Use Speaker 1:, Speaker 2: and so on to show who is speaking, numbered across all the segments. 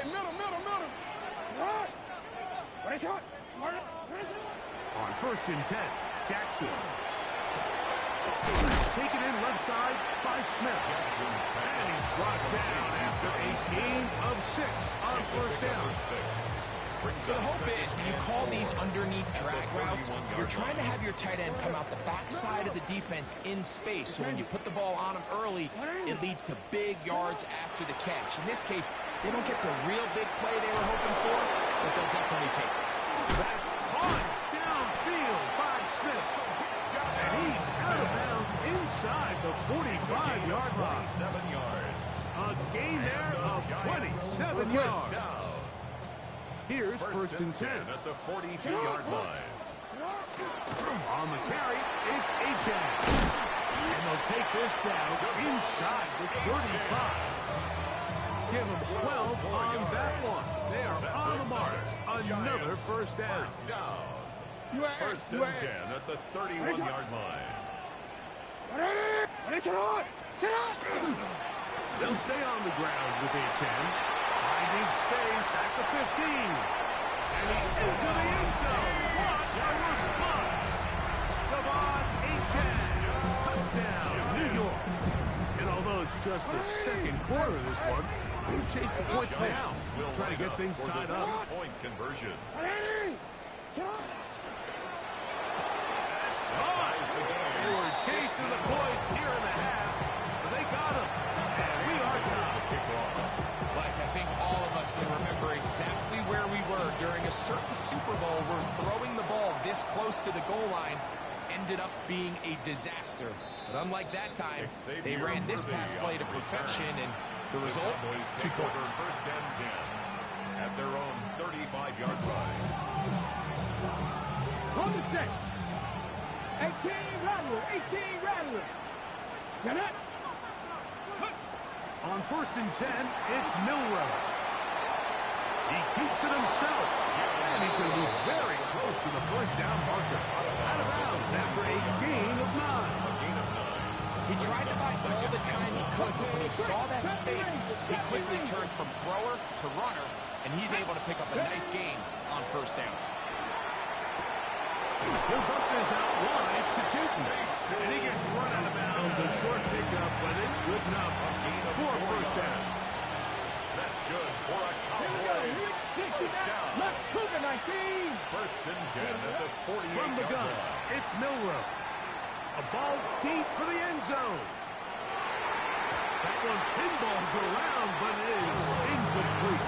Speaker 1: On 1st and 10, Jackson. Taken in left side by Smith. And he's brought down after a gain of 6 on 1st down.
Speaker 2: So the hope is when you call these underneath drag routes, you're trying to have your tight end come out the backside of the defense in space. So when you put the ball on him early, it leads to big yards after the catch. In this case, they don't get the real big play they were hoping for, but they'll definitely take it.
Speaker 1: That's caught downfield by Smith. And he's out of bounds inside the 45-yard line.
Speaker 3: 7 yards.
Speaker 1: A gain there of 27 yards. Here's 1st and 10
Speaker 3: at the 42-yard line.
Speaker 1: On the carry, it's Achane. And they'll take this down inside the 35. Give them 12 on that one. They are on the march. Another 1st down.
Speaker 3: 1st and 10 at the 31-yard line.
Speaker 1: They'll stay on the ground with Achane. Finding space at the 15. And he's into the end zone. What a response! Devon Achane. Touchdown, New York. And although it's just the 2nd quarter of this one, we'll chase the points now. Try to get things tied up.
Speaker 3: Point conversion.
Speaker 1: They were chasing the points here in the half, but they got them. And we are tied.
Speaker 2: Like, I think all of us can remember exactly where we were during a certain Super Bowl where throwing the ball this close to the goal line ended up being a disaster. But unlike that time, they ran this pass play to perfection, and the result, 2 points.
Speaker 3: 1st and 10 at their own 35-yard line.
Speaker 4: On the set. 18 Rattler. Get it?
Speaker 1: On 1st and 10, it's Milrow. He keeps it himself. And he's going to move very close to the 1st down marker. Out of bounds after a gain of 9.
Speaker 2: He tried to buy all the time he could, but when he saw that space, he quickly turned from thrower to runner, and he's able to pick up a nice gain on 1st down.
Speaker 1: He'll dump this out wide to Tootin. And he gets run out of bounds. A short pickup, but it's good enough for 1st downs.
Speaker 3: That's good for a Cowboys 1st down. 1st and 10 at the 48-yard line.
Speaker 1: From the gun, it's Milrow. A ball deep for the end zone. That one pinballs around, but it is incomplete.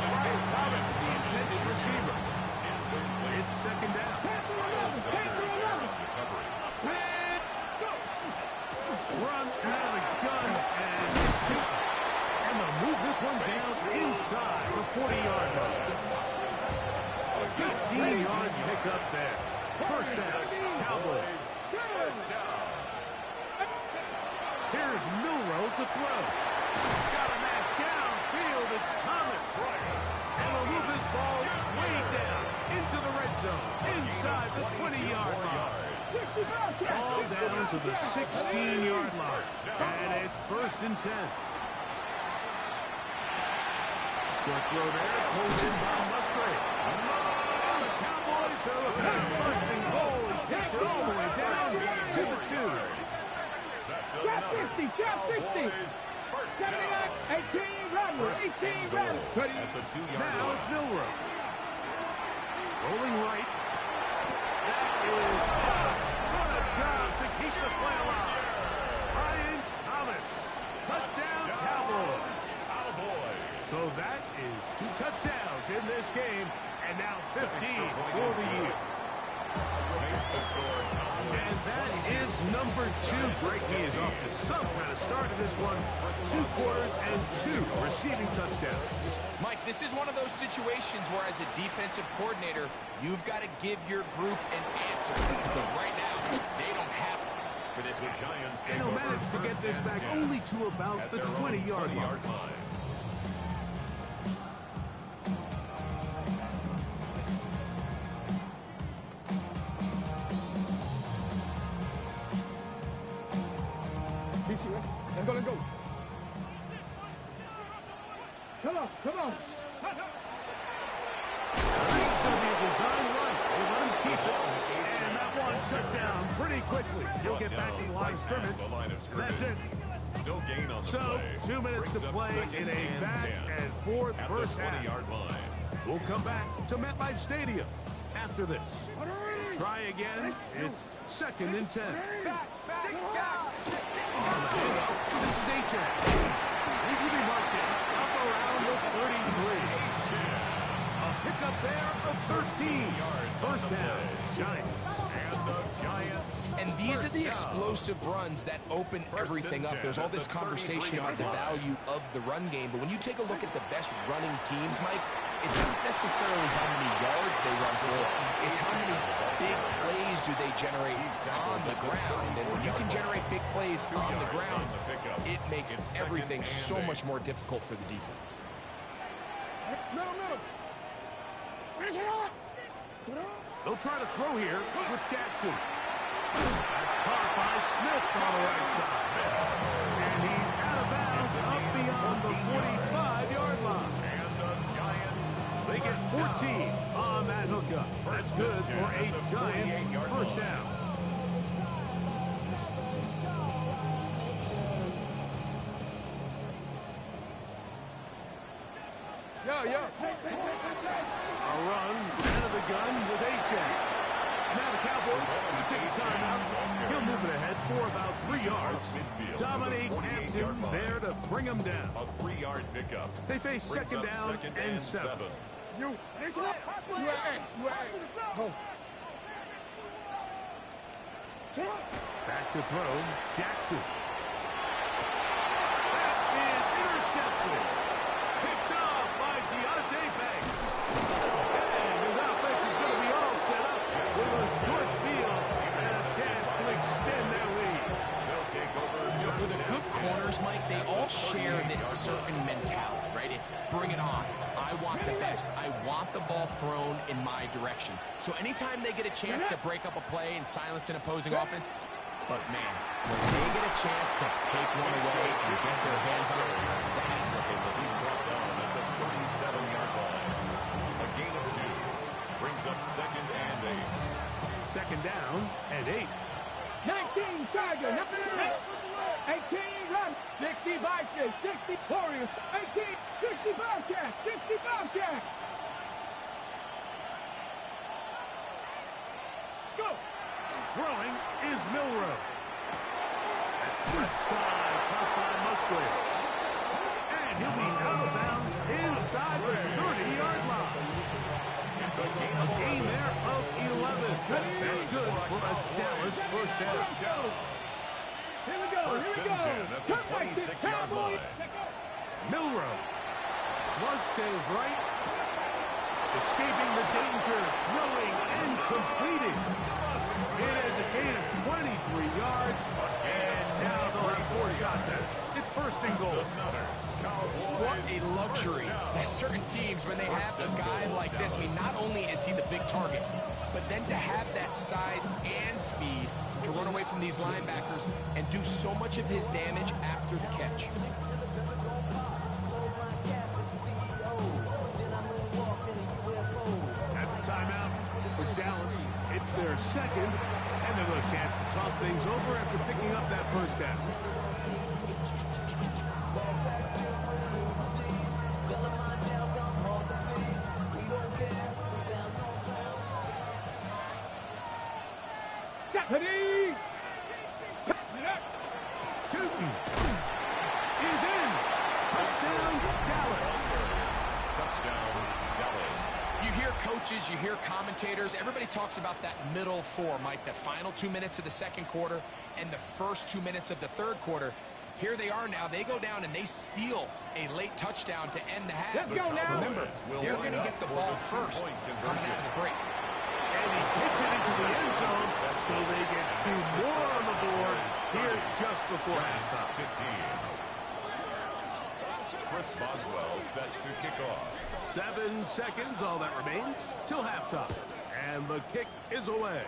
Speaker 1: Ryan Thomas, the intended receiver. It's 2nd down. Run out of the gun, and it's Tootin. And they'll move this one down inside the 40-yard line. A 15-yard pickup there. 1st down, Cowboys.
Speaker 3: 1st down.
Speaker 1: Here's Milrow to throw. He's got a man downfield. It's Thomas. And they'll move this ball way down into the red zone, inside the 20-yard line. Ball down to the 16-yard line. And it's 1st and 10. Short throw there, pulled in by Musgrave. And the Cowboys have a first and goal and takes it all the way down to the 2.
Speaker 4: Drop 50, drop 60. 79, 18 Rattler.
Speaker 3: At the 2-yard
Speaker 1: Now
Speaker 3: line.
Speaker 1: it's Milrow. Rolling right. That is what a job to keep the play alive. Ryan Thomas. Touchdown, Cowboys. So that is 2 touchdowns in this game, and now 15 for the year. And that is number 2. Greg, he is off to some kind of start in this one. 2 quarters and 2 receiving touchdowns.
Speaker 2: Mike, this is one of those situations where as a defensive coordinator, you've got to give your group an answer. Because right now, they don't have it for this guy.
Speaker 1: And he'll manage to get this back only to about the 20-yard line.
Speaker 4: DC, right? Let's go. Come on, come on.
Speaker 1: It's going to be a design run. They let him keep it. And that one shut down pretty quickly. He'll get back to the line of scrimmage. That's it.
Speaker 3: No gain on the
Speaker 1: So,
Speaker 3: play.
Speaker 1: 2 minutes to play in a back-and-forth first half.
Speaker 3: 20-yard line.
Speaker 1: We'll come back to MetLife Stadium after this. Try again. It's 2nd and 10. This is H.A. He's going to be marked in up around the 33. A pickup there of 13 yards. First down, Giants.
Speaker 3: And the Giants.
Speaker 2: And these are the explosive runs that open everything up. There's all this conversation about the value of the run game, but when you take a look at the best running teams, Mike, it's not necessarily how many yards they run for. It's how many big plays do they generate on the ground. And when you can generate big plays on the ground, it makes everything so much more difficult for the defense.
Speaker 4: Middle.
Speaker 1: They'll try to throw here with Jackson. That's caught by Smith on the right side. And he's out of bounds up beyond the 45-yard line.
Speaker 3: And the Giants.
Speaker 1: They get 14 on that hookup. That's good for a Giants first down. A run out of the gun with H.A. Now the Cowboys will take a timeout. He'll move it ahead for about 3 yards. Dominique Hampton there to bring him down.
Speaker 3: A 3-yard pickup.
Speaker 1: They face second down and 7. Back to throw, Jackson. That is intercepted. Picked off by Deontay Banks. And his offense is going to be all set up with a short field and a chance to extend their lead.
Speaker 3: They'll take over.
Speaker 2: For the good corners, Mike, they all share this certain mentality, right? It's bring it on. I want the best. I want the ball thrown in my direction. So anytime they get a chance to break up a play and silence an opposing offense, but man, when they get a chance to take one away and get their hands on it, that is what they look
Speaker 3: He's
Speaker 2: for.
Speaker 3: brought down at the 37-yard line. A gain of 2. Brings up 2nd and 8.
Speaker 1: Second down and 8.
Speaker 4: 19 Tiger, number 18 run, 60 Vikings, 60 Warriors, 18, 60 Bobcats, 60 Bobcats. Let's go.
Speaker 1: Throwing is Milrow. That's left side, caught by Musgrave. And he'll be out of bounds inside the 30-yard line. A gain there of 11. That's good for a Dallas first down.
Speaker 4: Here we go,
Speaker 3: First and 10 at the 26-yard line.
Speaker 1: Milrow. Flush to his right. Escaping the danger, throwing and completing. It is a gain of 23 yards, and now they'll have 4 shots at it. It's first and goal.
Speaker 2: What a luxury. There's certain teams, when they have a guy like this, I mean, not only is he the big target, but then to have that size and speed to run away from these linebackers and do so much of his damage after the catch.
Speaker 1: That's a timeout for Dallas. It's their second, and they'll have a chance to talk things over after picking up that first down.
Speaker 4: Stephanie!
Speaker 1: Tootin is in. Touchdown, Dallas.
Speaker 3: Touchdown, Dallas.
Speaker 2: You hear coaches, you hear commentators, everybody talks about that middle 4, Mike, the final 2 minutes of the second quarter and the first 2 minutes of the third quarter. Here they are now. They go down and they steal a late touchdown to end the half.
Speaker 4: Let's go now.
Speaker 2: Remember, they're going to get the ball first coming out of the break.
Speaker 1: And he takes it into the end zone, so they get 2 more on the board here just before halftime.
Speaker 3: 15. Chris Boswell set to kick off.
Speaker 1: 7 seconds, all that remains, till halftime. And the kick is away.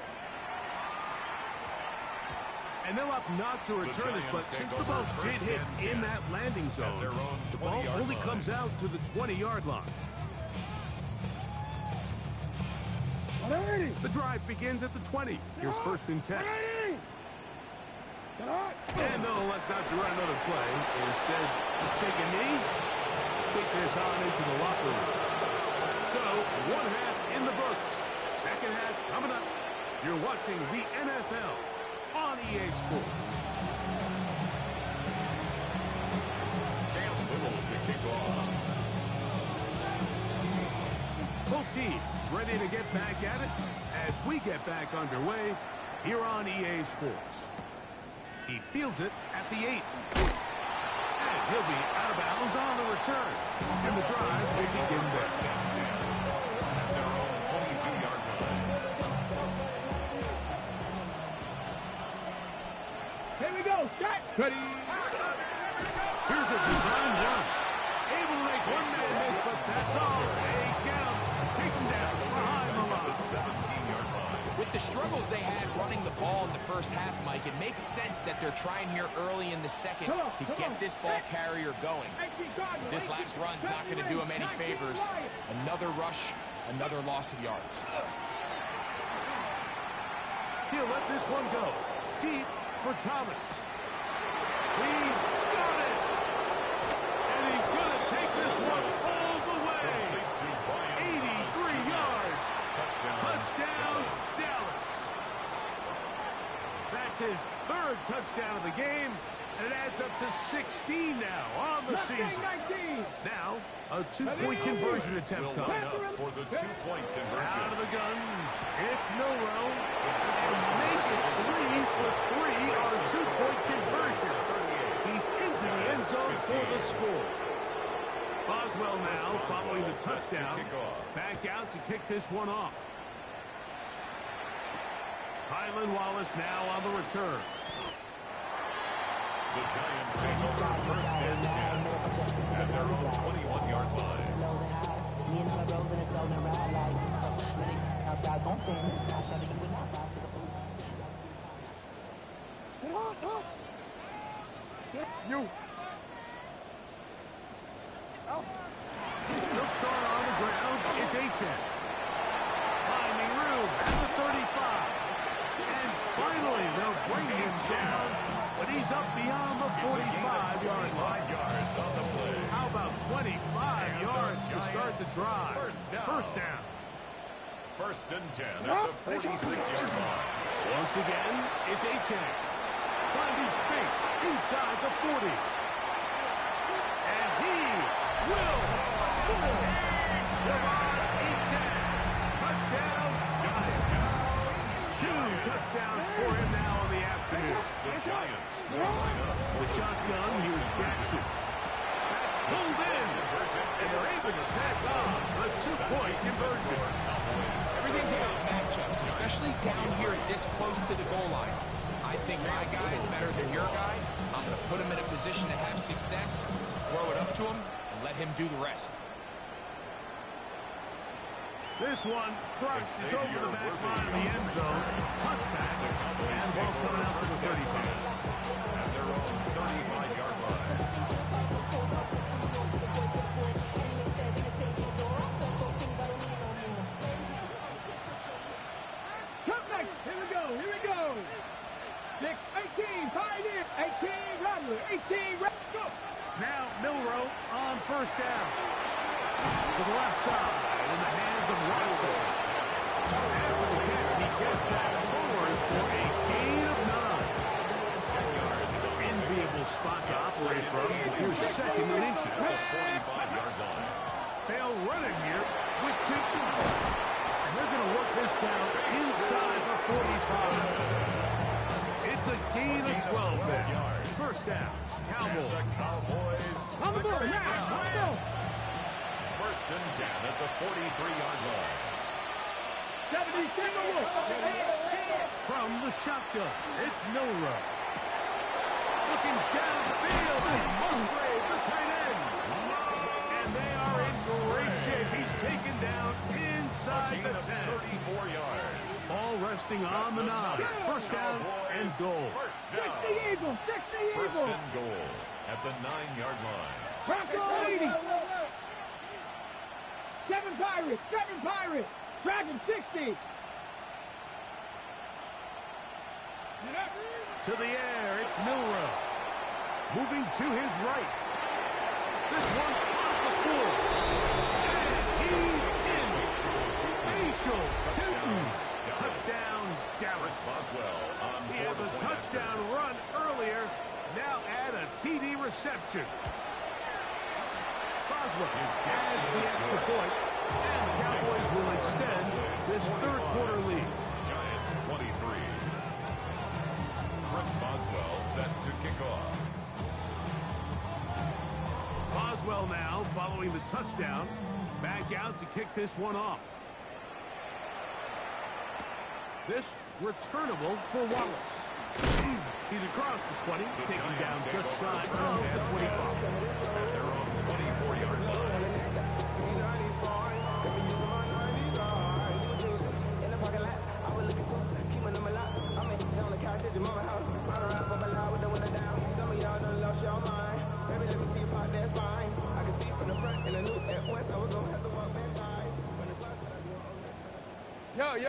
Speaker 1: And they'll opt not to return this, but since the ball did hit in that landing zone, the ball only comes out to the 20-yard line. The drive begins at the 20. Here's 1st and 10. And they'll let Dodger run another play. Instead, just take a knee, take this on into the locker room. So, 1 half in the books. 2nd half coming up. You're watching the NFL on EA Sports.
Speaker 3: Cam Little to kick off.
Speaker 1: Both teams ready to get back at it as we get back underway here on EA Sports. He fields it at the 8. And he'll be out of bounds on the return. And the drive will begin there.
Speaker 3: At their own 22-yard line.
Speaker 4: Here we go. Start. Ready.
Speaker 1: Here's a design run. Able to make one man miss, but that's all. They get him. Take him down behind the line.
Speaker 3: 17-yard line.
Speaker 2: With the struggles they had running the ball in the first half, Mike, it makes sense that they're trying here early in the second to get this ball carrier going. This last run's not going to do him any favors. Another rush, another loss of yards.
Speaker 1: He'll let this one go. Deep for Thomas. He's got it. And he's going to take this one all the way. 83 yards. Touchdown, Dallas. That's his 3rd touchdown of the game, and it adds up to 16 now on the season. Now, a 2-point conversion attempt coming up.
Speaker 3: For the 2-point conversion.
Speaker 1: Out of the gun, it's Milrow, and make it 3 for 3 on 2-point conversions. He's into the end zone for the score. Boswell now following the touchdown. Back out to kick this one off. Tylan Wallace now on the return.
Speaker 3: The Giants take over 1st and 10 at their own 21-yard line.
Speaker 1: He'll start on the ground. It's A-10. Finding room at the 35. And finally, they'll bring him down. But he's up beyond the 45-yard line.
Speaker 3: Yards on the play.
Speaker 1: How about 25 yards to start the drive? First down.
Speaker 3: 1st and 10 at the 46-yard line.
Speaker 1: Once again, it's A-10. Finding space inside the 40. And he will score. Javon A-10. Touchdown, Giants. 2 touchdowns for him now in the afternoon.
Speaker 3: The Giants will line up.
Speaker 1: The shotgun, here's Jackson. That's pulled in. And they're able to pass on a 2-point conversion.
Speaker 2: Everything's about matchups, especially down here this close to the goal line. I think my guy is better than your guy. I'm going to put him in a position to have success, throw it up to him, and let him do the rest.
Speaker 1: This one crushed. It's over the back line of the end zone. Touchback. And ball coming out to the 35.
Speaker 3: At their own 35-yard line.
Speaker 4: Here we go. 18, Pioneer. 18, Rattler. 18, go.
Speaker 1: Now Milrow on 1st down. To the left side in the hands of Watson. After the catch, he gets that forward for a gain of 9. Enviable spot to operate from. Here's 2nd and inches.
Speaker 3: 45-yard line.
Speaker 1: They'll run it here with 2. And they're going to work this down inside the 45. It's a gain of 12 there. 1st down. Cowboys.
Speaker 3: And the Cowboys.
Speaker 4: On the board.
Speaker 3: First
Speaker 4: Now,
Speaker 3: down.
Speaker 4: go.
Speaker 3: 1st and 10 at the 43-yard line.
Speaker 4: 70, single wolf.
Speaker 1: From the shotgun, it's Milrow. Looking downfield is Musgrave, the tight end. And they are in great shape. He's taken down inside the 10.
Speaker 3: 34 yards.
Speaker 1: All resting on the 9. First down and goal.
Speaker 4: 60 Eagles, 60 Eagles.
Speaker 3: First and goal at the 9-yard line.
Speaker 4: Bronco 80. 7 Pirates, 7 Pirates. Dragon 60.
Speaker 1: To the air, it's Milrow. Moving to his right. This one off the floor. And he's in. Facial shooting. Touchdown, Dallas. He had the touchdown run earlier. Now add a TD reception. Boswell adds the extra point. And the Cowboys will extend this third quarter lead.
Speaker 3: Giants 23. Chris Boswell set to kick off.
Speaker 1: Boswell now following the touchdown. Back out to kick this one off. This returnable for Wallace. He's across the 20, taken down just shy of the 25.
Speaker 3: At their own 24-yard line.
Speaker 4: Yo.
Speaker 1: On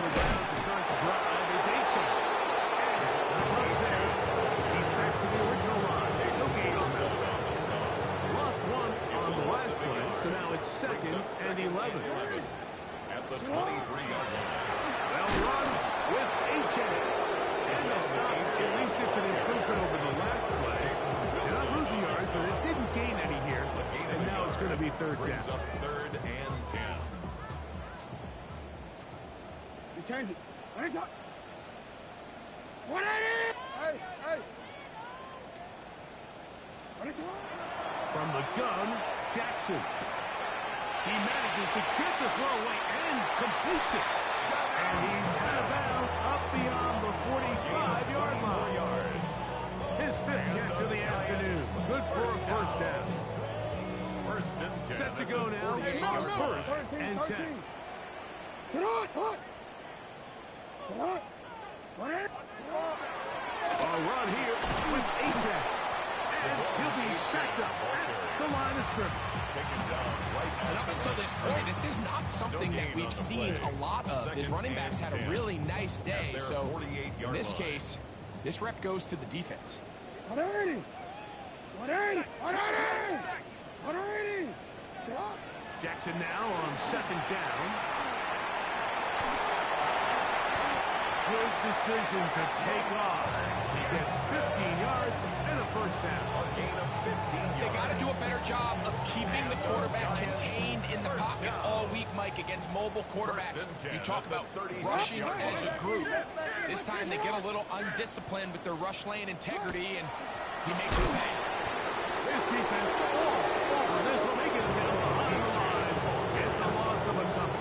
Speaker 1: the ground to start the drive, it's Achane. And there. He's back to the original line. No gain on that. Lost one on the last play, so now it's 2nd and 11.
Speaker 3: At the 23-yard line.
Speaker 1: They'll run with Achane. And they'll stop. At least it's an improvement over the last play. They're not losing yards, but it didn't gain any here. And now it's going to be third down.
Speaker 3: Brings up 3rd and 10.
Speaker 4: Change it. What is up? 180! Hey! What is up?
Speaker 1: From the gun, Jackson. He manages to get the throw away and completes it. And he's out of bounds up beyond the 45-yard line. His 5th catch of the afternoon. Good for a first down.
Speaker 3: First and 10.
Speaker 1: Set to go now on 1st and 10. A run here with Achane. And he'll be stacked up at the line of scrimmage.
Speaker 3: Taken down right
Speaker 2: And up until this point, this is not something that we've seen a lot of. His running backs had a really nice day, so in this case, this rep goes to the defense.
Speaker 4: 180!
Speaker 1: Jackson now on 2nd down. Good decision to take off. He gets 15 yards and a first down.
Speaker 3: A gain of 15
Speaker 2: They got to do a better job of keeping the quarterback contained in the pocket all week, Mike, against mobile quarterbacks. You talk about rushing as a group. This time they get a little undisciplined with their rush lane integrity, and he makes it pay.
Speaker 1: This defense, this will make it down behind the line. It's a loss of a couple.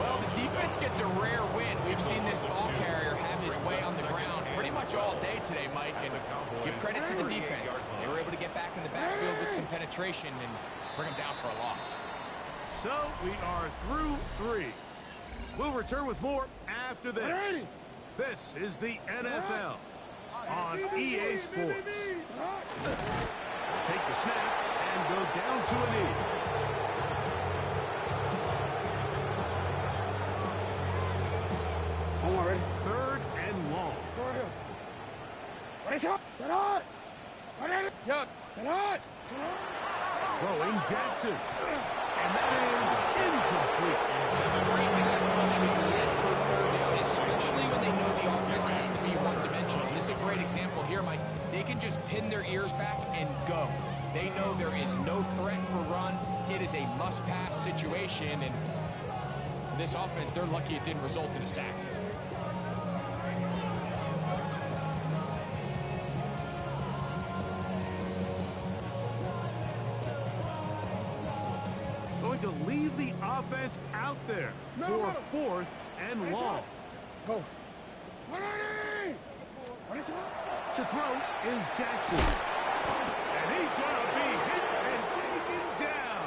Speaker 2: Well, the defense gets a rare win. We've seen this ball carrier have his way on the ground pretty much all day today, Mike, and give credit to the defense. They were able to get back in the backfield with some penetration and bring them down for a loss.
Speaker 1: So we are through 3. We'll return with more after this. This is the NFL on EA Sports. Take the snap and go down to a knee.
Speaker 4: Ready?
Speaker 1: 3rd and long. Throwing Jackson. And that is incomplete.
Speaker 2: The great pass rushers live for 3rd down, especially when they know the offense has to be one-dimensional. This is a great example here, Mike. They can just pin their ears back and go. They know there is no threat for run. It is a must-pass situation, and for this offense, they're lucky it didn't result in a sack.
Speaker 1: Going to leave the offense out there for 4th and long.
Speaker 4: Go.
Speaker 1: To throw is Jackson. And he's going to be hit and taken down.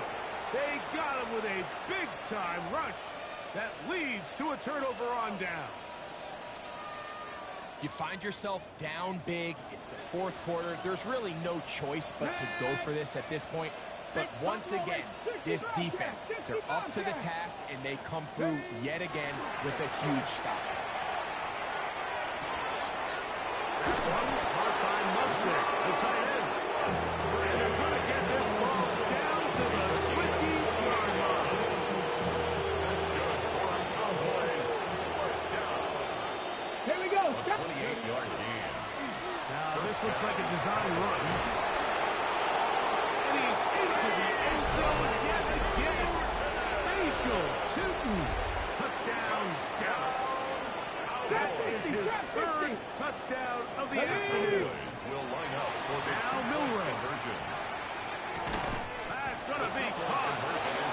Speaker 1: They got him with a big-time rush. leads to a turnover on down.
Speaker 2: You find yourself down big. It's the fourth quarter. There's really no choice but to go for this at this point. But once again, this defense, they're up to the task, and they come through yet again with a huge stop.
Speaker 1: That one caught by Mustard, the tight end. And they're going to get this ball down to the 20-yard line.
Speaker 3: That's good for our Cowboys. First down.
Speaker 4: Here we go.
Speaker 3: 28-yard gain.
Speaker 1: Now, this looks like a design run. And he's into the end zone yet again. Facial shooting. Touchdown, Dallas. That is his third touchdown of the afternoon.
Speaker 3: Will line up for the
Speaker 1: Now Milroe.
Speaker 3: conversion.
Speaker 1: That's going to be caught.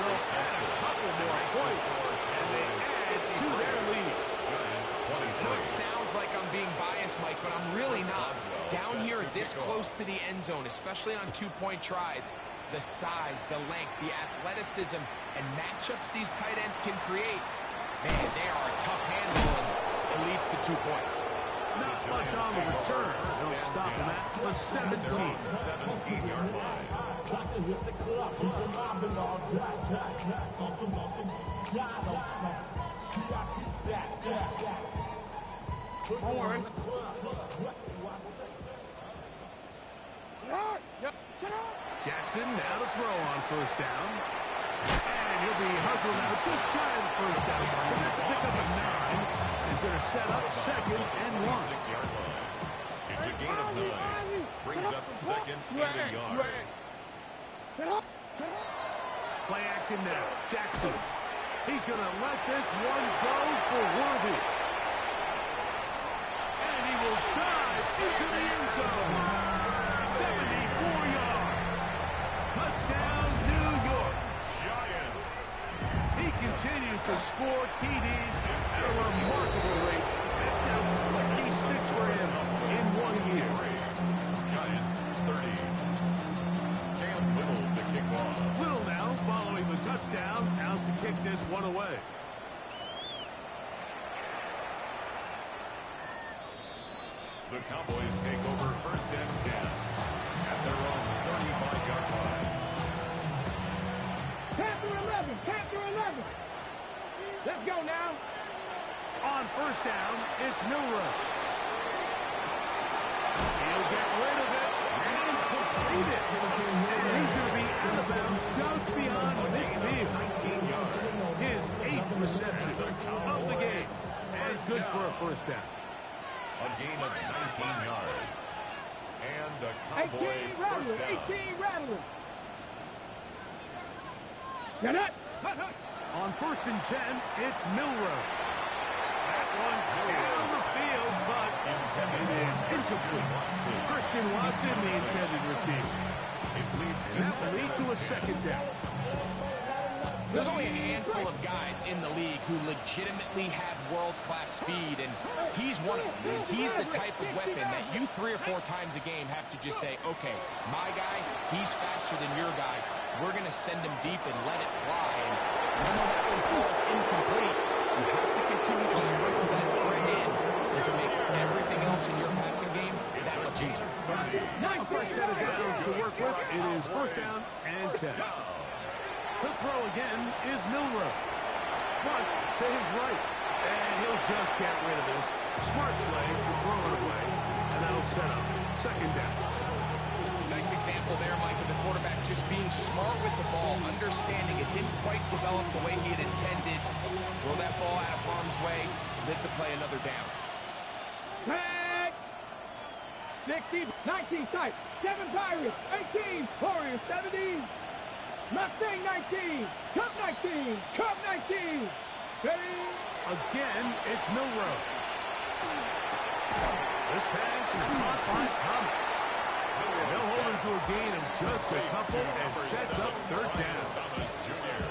Speaker 1: So that's a couple more points. And they add to their lead.
Speaker 3: Giants
Speaker 2: I know it
Speaker 3: 23.
Speaker 2: sounds like I'm being biased, Mike, but I'm really not. Down here this close to the end zone, especially on two-point tries, the size, the length, the athleticism, and matchups these tight ends can create, man, they are a tough handle, and it leads to 2 points.
Speaker 1: Not much on the return. They'll stop him at the 17.
Speaker 3: 17-yard line.
Speaker 1: Jackson now to throw on first down. And he'll be hustled out just shy of the first down. That's a pickup of 9. He's going to set up second and 1.
Speaker 3: 6-yard line. It's a gain of 9. Brings up second and a yard.
Speaker 1: Play action now. Jackson. He's going to let this one go for Worthy. And he will dive into the end zone. 74 yards. Touchdown, New York.
Speaker 3: Giants.
Speaker 1: He continues to score TDs at a remarkable rate. That's now 26 for him in 1 year.
Speaker 3: Giants 30. Cam Little to kick off.
Speaker 1: Little now following the touchdown, out to kick this one away.
Speaker 3: The Cowboys take over first and 10 at their own 35-yard line.
Speaker 4: Panther 11. Panther 11. Let's go now.
Speaker 1: On first down, it's Milroe. He'll get rid of it and complete it. And he's going to be out of bounds just beyond midfield.
Speaker 3: 19 yards.
Speaker 1: His 8th reception of the game. And good for a first down.
Speaker 3: A gain of 19 yards. And a
Speaker 4: 18
Speaker 3: Cowboy first
Speaker 4: rattlers.
Speaker 3: down.
Speaker 4: 18 rattlers. Shut up.
Speaker 1: On first and 10, it's Milroe. That one down the field, but it is incomplete. Christian Watson, the intended receiver.
Speaker 3: It leads to
Speaker 1: And that will lead to a second down.
Speaker 2: There's only a handful of guys in the league who legitimately have world-class speed, and he's one of them. He's the type of weapon that you 3 or 4 times a game have to just say, okay, my guy, he's faster than your guy. We're going to send him deep and let it fly. And even though that one falls incomplete, you have to continue to sprinkle that thread in because it makes everything else in your passing game that much easier.
Speaker 1: A fresh set of downs to work with. It is first down and 10. To throw again is Milroe. Flush to his right. And he'll just get rid of this. Smart play to throw it away. And that'll set up second down.
Speaker 2: Nice example there, Mike, of the quarterback just being smart with the ball, understanding it didn't quite develop the way he had intended. Throw that ball out of harm's way, live to play another down.
Speaker 4: Tag. 60, 19 tight. 7 Pirates. 18 Warriors. 17. Mustang 19. Cup 19. Cup 19. Steady.
Speaker 1: Again, it's Milroe. This pass is caught by Thomas. They'll hold him to a gain of just a couple and sets up third down.
Speaker 3: Thomas Jr.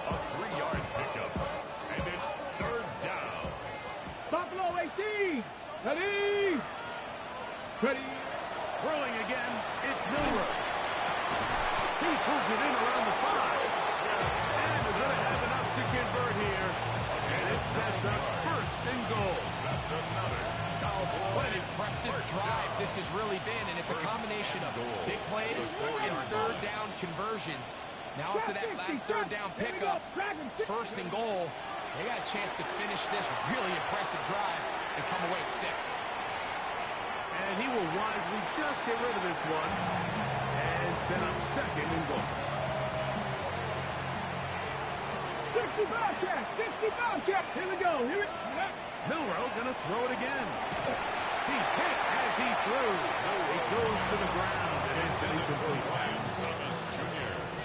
Speaker 3: A 3-yard pickup. And it's third down.
Speaker 4: Buffalo 18. Ready. Ready.
Speaker 1: Throwing again, it's Milroe. He pulls it in around the 5. And they're going to have enough to convert here sets up first and goal.
Speaker 3: That's another Cowboy.
Speaker 2: What an impressive drive this has really been, and it's a combination of big plays and third down conversions. Now after that last third down pickup, it's first and goal. They got a chance to finish this really impressive drive and come away with 6.
Speaker 1: And he will wisely just get rid of this one and set up second and goal.
Speaker 4: 60 Bobcats, 60 Bobcats. Here we go.
Speaker 1: Milroe gonna throw it again. He's hit as he threw. He goes to the ground, and it's an incomplete pass.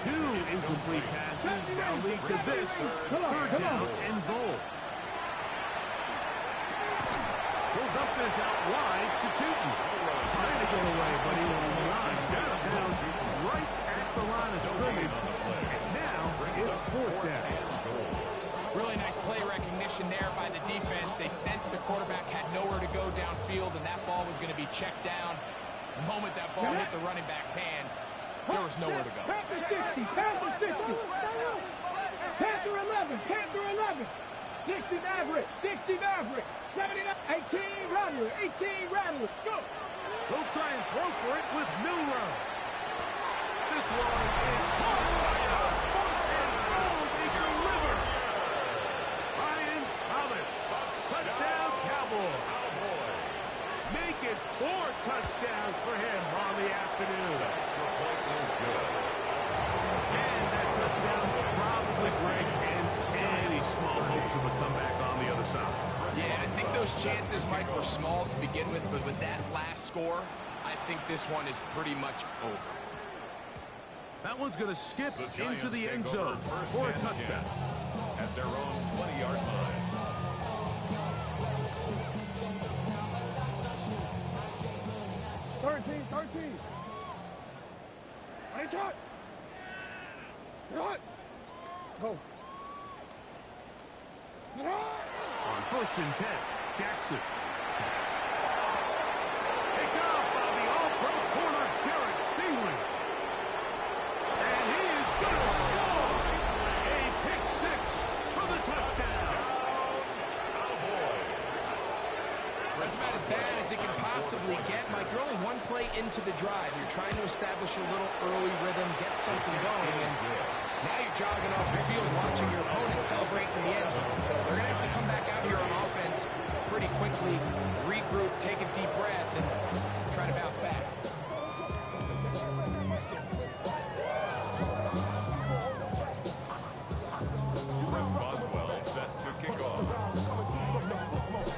Speaker 1: 2 incomplete passes now lead to this third down and goal. He'll dump this out wide to Tootin. Trying to get away, but he will run down right at the line of scrimmage. And now it's fourth down.
Speaker 2: Really nice play recognition there by the defense. They sensed the quarterback had nowhere to go downfield, and that ball was going to be checked down. The moment that ball hit the running back's hands, there was nowhere to go.
Speaker 4: Panther 60, Panther 60. Panther 11, Panther 11. 60 Maverick, 60 Maverick. 79, 18 Rattlers, 18 Rattlers. Go.
Speaker 1: He'll try and throw for it with Milroe. This one is caught by a fourth and goal. They deliver. Ryan Thomas, touchdown Cowboys. Make it 4 touchdowns for him on the afternoon. And that touchdown probably great ends any small hopes of a comeback on the other side.
Speaker 2: Yeah, I think those chances, Mike, were small to begin with, but with that last score, I think this one is pretty much over.
Speaker 1: That one's going to skip into the end zone for a touchdown.
Speaker 3: At their own 20-yard line.
Speaker 4: Thirteen. Nice shot. Good. Go.
Speaker 1: On first and 10, Jackson. Pick up by the all-pro corner, Derek Stingley. And he is going to score a pick 6 for the touchdown.
Speaker 2: That's about as bad as it can possibly get, Mike. You're only one play into the drive. You're trying to establish a little early rhythm, get something going, and now you're jogging off the field watching your opponent celebrate in the end zone. So they're going to have to come back out here on offense pretty quickly, regroup, take a deep breath, and try to bounce back.
Speaker 3: Boswell set to kick off.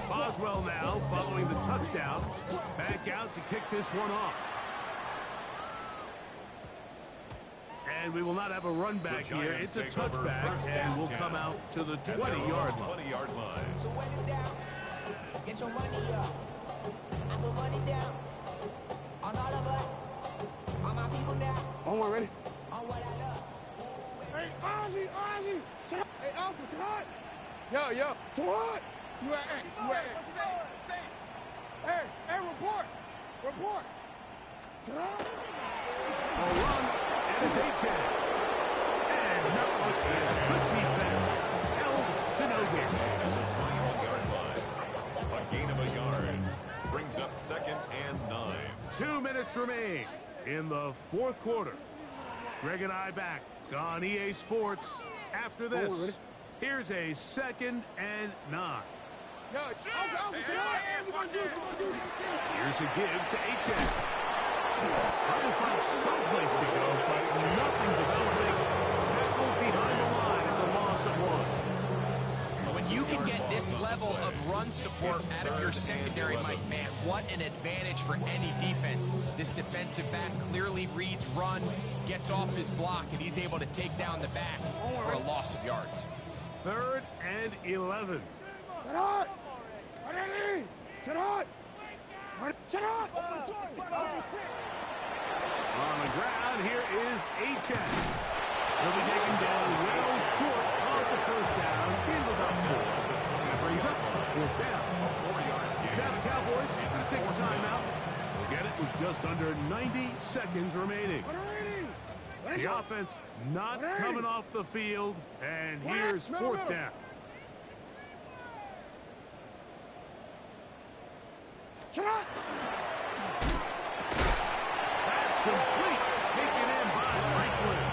Speaker 1: Boswell now, following the touchdown, back out to kick this one off. And we will not have a run back here. It's a touchback, and we'll come out to the 20-yard line.
Speaker 3: 20-yard line.
Speaker 5: So wet it down. Get your money up. I put money down. On all of us. On my people now.
Speaker 4: On one, ready?
Speaker 5: On what I love.
Speaker 4: Hey, Ozzy. Hey, Alpha, it's hot. Yo. It's hot. You at Hey, report.
Speaker 1: A run, and it's H.A. And not much there. Good defense. Held to no gain.
Speaker 3: 20-yard line. A gain of a yard. Brings up second and 9.
Speaker 1: 2 minutes remain in the fourth quarter. Greg and I back on EA Sports. After this, here's a second and 9. Here's a give to H.A. Trying to find someplace to go, but nothing developing. Tackled behind the line. It's a loss of 1.
Speaker 2: When you can get this level of run support out of your secondary, Mike, man, what an advantage for any defense. This defensive back clearly reads run, gets off his block, and he's able to take down the back for a loss of yards.
Speaker 1: 3rd and 11. On the ground, here is H.A. He'll be taken down well short of the first down into about 4. That brings up 4th down. Now the Cowboys going to take a timeout. We'll get it with just under 90 seconds remaining. The offense not coming off the field, and here's 4th down. That's complete. Taken in by Franklin.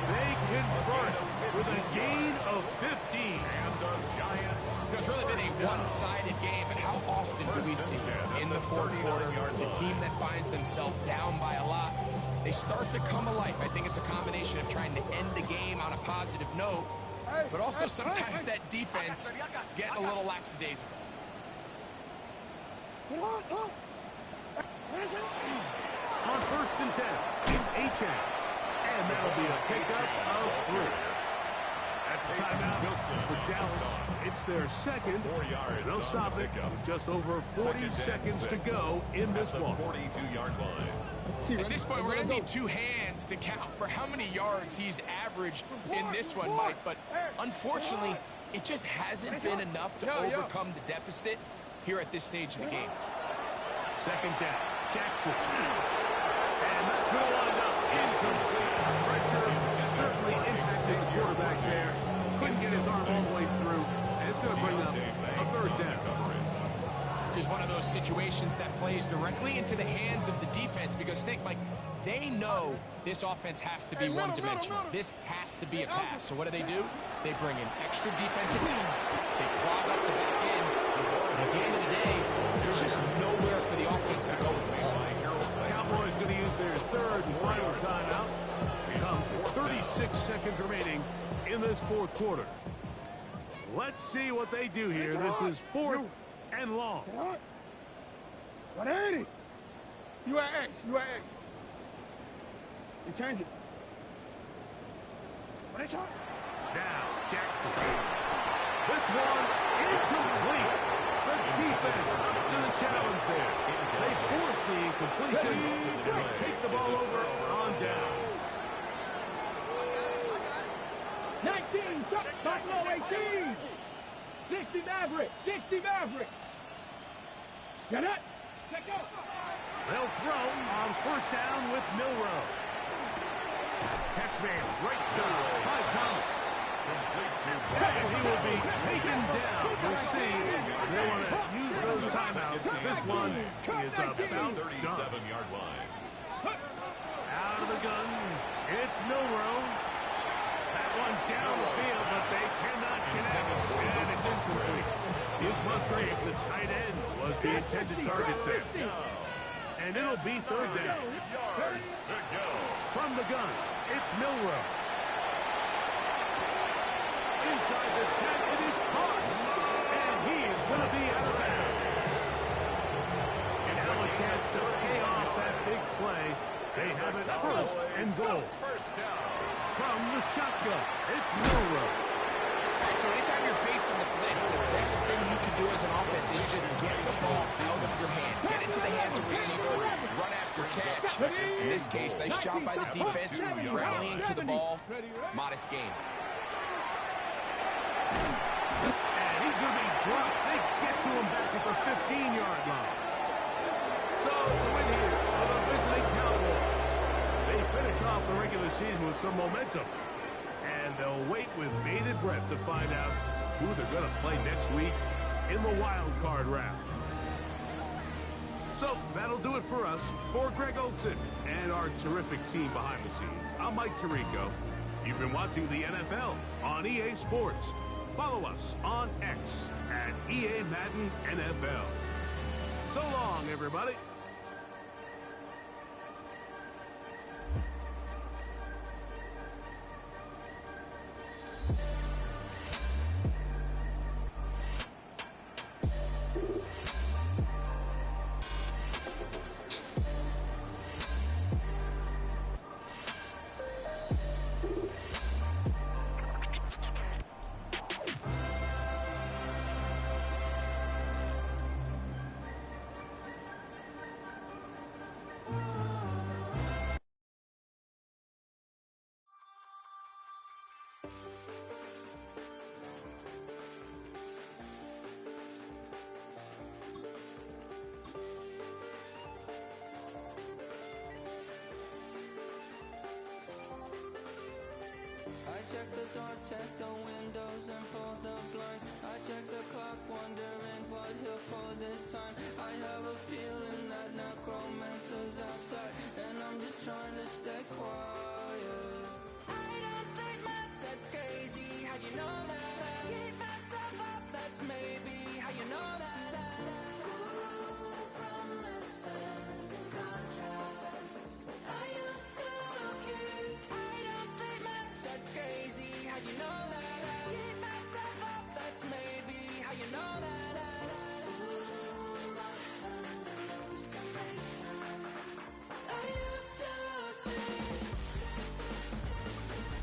Speaker 1: They convert with a gain of 15.
Speaker 3: And the Giants.
Speaker 2: It's really been a one-sided game, but how often do we see in the fourth quarter the team that finds themselves down by a lot, they start to come alive. I think it's a combination of trying to end the game on a positive note, but also sometimes that defense getting a little lackadaisical.
Speaker 1: On 1st and 10, it's Achan. And that'll be a pickup of 3. That's a timeout for Dallas. It's their second.
Speaker 3: 4 yards.
Speaker 1: They'll stop it. Just over 40 seconds to go in this one.
Speaker 3: 42-yard line.
Speaker 2: At this point, we're going to need 2 hands to count for how many yards he's averaged in this one, Mike. But unfortunately, it just hasn't been enough to overcome the deficit here at this stage of the game.
Speaker 1: Second down, Jackson. And that's going to wind up incomplete. Pressure certainly impacted the quarterback there. Couldn't get his arm all the way through. And it's going to bring up a 3rd down.
Speaker 2: This is one of those situations that plays directly into the hands of the defense because think, Mike, they know this offense has to be one-dimensional. This has to be a pass. So what do? They bring in extra defensive ends. They clog up the back end. And at the end of the day, there's just nowhere for the offense to go with the ball.
Speaker 1: Cowboys going to use their 3rd and final timeout. It comes with 36 seconds remaining in this 4th quarter. Let's see what they do here. This is 4th and long.
Speaker 4: 180. You at X. You at X. You change it. What is it?
Speaker 1: Now, Jackson. This one incomplete. The defense up to the challenge there. They force the incompletion. They take the ball over on downs.
Speaker 4: 19. Top low 18. 60 Maverick. 60 Maverick. Get it? Check out.
Speaker 1: They'll throw on 1st down with Milrow. Catchman right side by Thomas. And he will be taken down. We'll see. They want to use those timeouts. This one is about done.
Speaker 3: 37-yard line.
Speaker 1: Out of the gun. It's Milrow. That one down the field, but they cannot connect. And it's incomplete. Luke Musgrave, the tight end, was the intended target there. And it'll be 3rd down.
Speaker 3: Yards to go.
Speaker 1: From the gun, it's Milrow. Inside the 10, it is caught. And he is going to be out of bounds. Now a chance to pay off that big play. They have it 1st and goal.
Speaker 3: 1st down.
Speaker 1: From the shotgun, it's Milrow.
Speaker 2: So anytime you're facing the blitz, the best thing you can do as an offense is just get the ball out of your hand. Get into the hands of receiver, run after catch. In this case, nice job by the defense, rallying to the ball. Modest gain.
Speaker 1: And he's going to be dropped. They get to him back at the 15-yard line. So it's a win here for the visiting Cowboys. They finish off the regular season with some momentum. And they'll wait with bated breath to find out who they're going to play next week in the wild card round. So that'll do it for us. For Greg Olson and our terrific team behind the scenes, I'm Mike Tirico. You've been watching the NFL on EA Sports. Follow us on X at EA Madden NFL. So long, everybody.
Speaker 6: check the doors, check the windows, and pull the blinds. I check the clock, wondering what he'll pull this time. I have a feeling that necromancer's outside, and I'm just trying to stay quiet. I don't sleep much, that's crazy. How'd you know that? I keep myself up, that's maybe how you know that. Promises and contracts I used to keep. I don't sleep much, that's crazy. How'd you know that? I keep myself up, that's maybe how you know that. I used to see.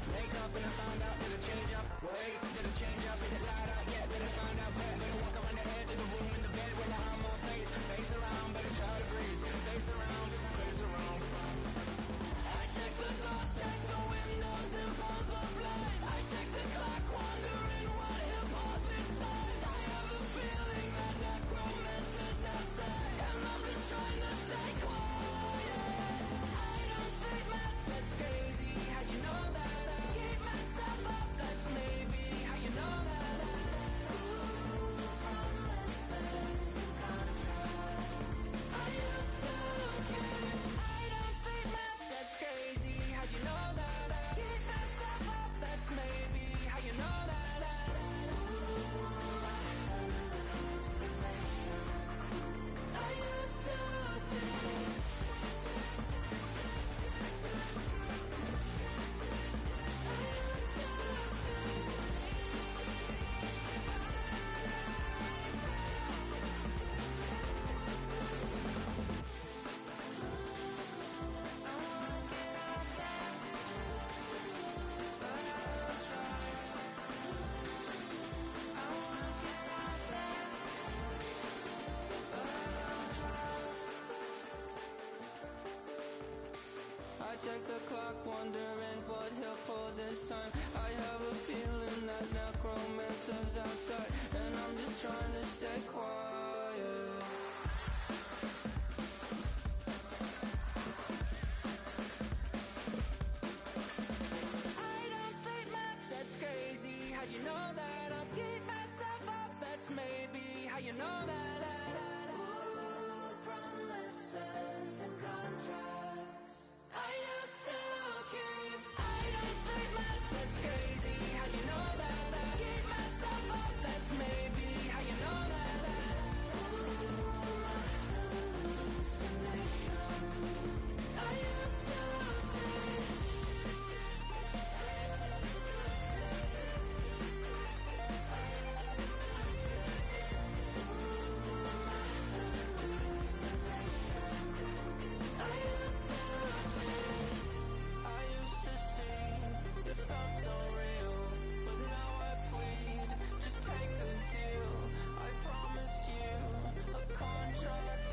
Speaker 6: Wake up and I found out that it change up. Wait, did it change up? Is it light out yet? Did it find out where? Better walk around the edge of the room in the bed with my arm on face. Face around, better try to breathe. Face around, face around. I check the doors, check the windows, and pull the blind. I check the clock, wondering what he'll pull this time. I have a feeling that necromancer's outside, and I'm just trying to stay quiet. I don't sleep much, that's crazy. How'd you know that? I keep myself up, that's maybe how you know that. Promises and contracts I used to keep. I don't sleep much, that's crazy. How'd you know that? I keep myself up, that's maybe how you know that. I used to see. I check the clock, wondering what he'll pull this time. I have a feeling that necromancer's outside, and I'm just trying to stay quiet. I don't sleep much, that's crazy. How'd you know that? I'll keep myself up, that's maybe how you know that. Ooh, promises and contracts I used to keep. I don't sleep much, that's crazy. How'd you know that? I keep myself up, that's maybe how you know that. I used to see. It felt so real, but now I plead, just take the deal. I promised you a contract.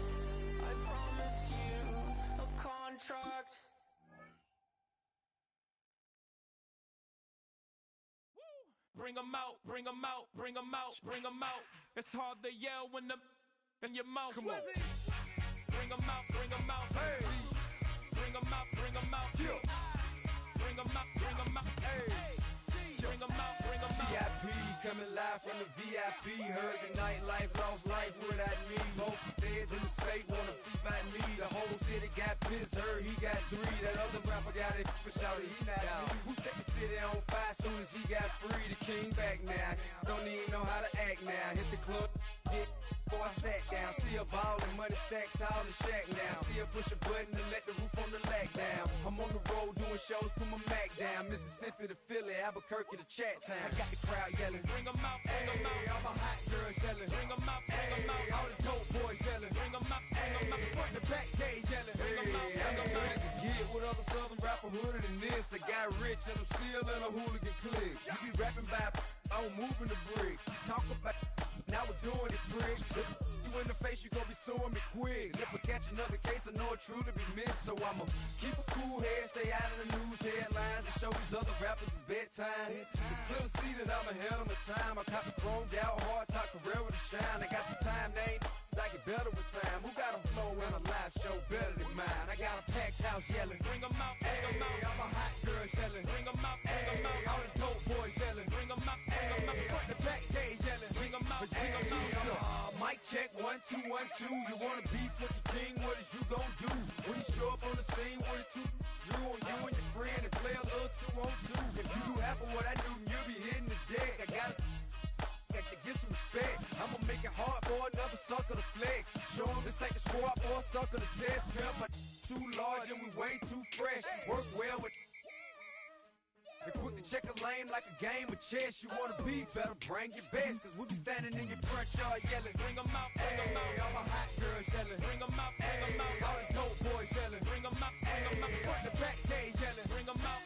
Speaker 6: I promised you a contract.
Speaker 7: Bring 'em out, bring 'em out, bring 'em out, bring 'em out. It's hard to yell when the in your mouth. Come on. Bring 'em out, bring 'em out. Hey. Bring 'em out, bring 'em out. Yeah. Bring 'em out, bring 'em out. Hey. Bring 'em out, bring 'em out.
Speaker 8: VIP coming live from the VIP. Heard the nightlife, lost life without me. Both feds in the state wanna see by me. The whole city got pissed, heard he got 3. That other rapper got it, but shouted he not out. Who set the city on fire soon as he got free? The king back now, don't even know how to act now. Hit the club, get before I sat down. Still ballin', money stacked tall in the shack now. Still push a button and let the roof on the lack down. I'm on the road doing shows, put my Mac down. Mississippi to Philly, Albuquerque to Chat Town. I got the crowd yelling,
Speaker 7: bring 'em out, bring 'em out.
Speaker 8: All my hot girls yelling,
Speaker 7: bring 'em out, bring 'em out.
Speaker 8: All the dope boys yelling,
Speaker 7: bring 'em out, bring 'em out.
Speaker 8: Front the back, they yelling,
Speaker 7: bring 'em out, bring 'em out.
Speaker 8: To get with other southern rapper hooded than this. I got rich and I'm still in a hooligan clique. You be rapping by, I'm moving the bricks. You talk about, now we're doing it, prick. If you in the face, you gon' be suing me quick. And if I catch another case, I know it truly be missed. So I'ma keep a cool head, stay out of the news headlines, and show these other rappers it's bedtime. It's clear to see that I'm ahead of my time. I caught the chromed out, hard talk, career to shine. I got some time, they ain't I get better with time. Who got a flow and a live show better than mine? I got a packed house yelling,
Speaker 7: bring 'em out, bring 'em out.
Speaker 8: All my hot girls yelling,
Speaker 7: bring 'em out, bring 'em out.
Speaker 8: All the 2. You wanna beef with the king, what is you gon' do? When you show up on the scene with a 2 drew on you and your friend and play a little 2-on-2. If you do half of what I do, you'll be hitting the deck. I gotta get some respect. I'ma make it hard for another sucker to flex. Show 'em this ain't the squad for a sucker to test. Pimp, my too large and we way too fresh. Work well with and quick to check a lane like a game of chess. You wanna be better, bring your best. Cause we be standing in your front yard yelling.
Speaker 7: Bring 'em out, bring 'em out.
Speaker 8: All my hot girls yelling.
Speaker 7: Bring 'em out, bring 'em out.
Speaker 8: All the dope boys yelling.
Speaker 7: Bring 'em out, bring 'em out.
Speaker 8: Front the back, they yelling.
Speaker 7: Bring 'em out,